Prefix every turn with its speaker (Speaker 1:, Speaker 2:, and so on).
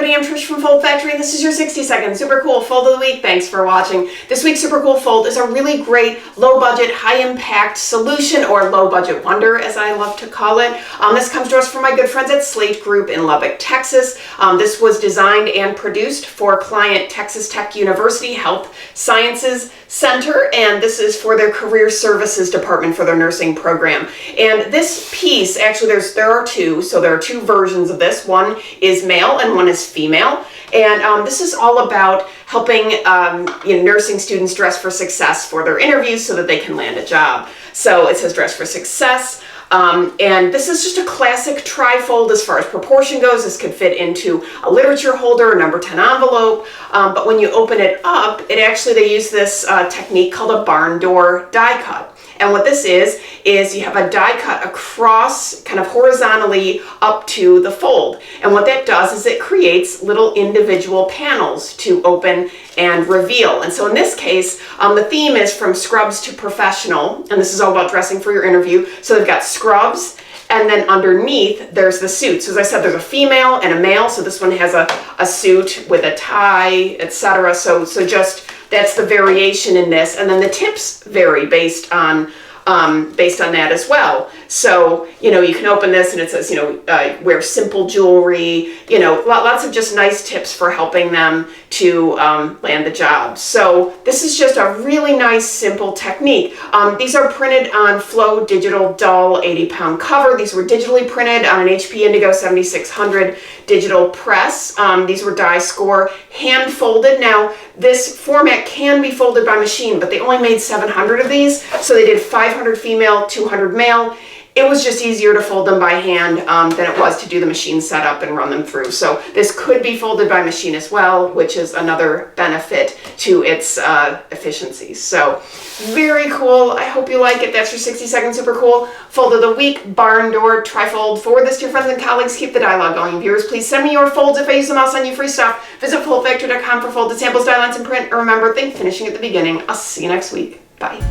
Speaker 1: everybody, I'm Trish from Foldfactory, and this is your 60-second super cool fold of the week. Thanks for watching. This week's super cool fold is a really great low-budget, high-impact solution, or low-budget wonder, as I love to call it. This comes to us from my good friends at Slate Group in Lubbock, Texas. This was designed and produced for client Texas Tech University Health Sciences Center, and this is for their Career Services Department for their nursing program. And this piece, actually, there are two, so there are two versions of this. One is male and one is female, and this is all about helping nursing students dress for success for their interviews so that they can land a job. So it says dress for success. And this is just a classic tri-fold as far as proportion goes. This could fit into a literature holder, a number 10 envelope, but when you open it up, they use this technique called a barn door die cut. And what this is you have a die cut across, kind of horizontally up to the fold. And what that does is it creates little individual panels to open and reveal. And so in this case, the theme is from scrubs to professional, and this is all about dressing for your interview. So they've got scrubs, and then underneath there's the suit. So as I said, there's a female and a male. So this one has a suit with a tie, etc. So just that's the variation in this, and then the tips vary based on that as well. So, you can open this and it says, wear simple jewelry, lots of just nice tips for helping them to land the job. So this is just a really nice, simple technique. These are printed on FOW digital dull 80-pound cover. These were digitally printed on an HP Indigo 7600 digital press. These were die score, hand folded. Now, this format can be folded by machine, but they only made 700 of these. So they did 500 female, 200 male. It was just easier to fold them by hand than it was to do the machine setup and run them through. So this could be folded by machine as well, which is another benefit to its efficiency. So very cool. I hope you like it. That's your 60-second super cool fold of the week, barn door tri-fold. Forward this to your friends and colleagues. Keep the dialogue going. Viewers, please send me your folds. If I use them, I'll send you free stuff. Visit foldfactory.com for folded samples, die lines, and print. And remember, think finishing at the beginning. I'll see you next week. Bye.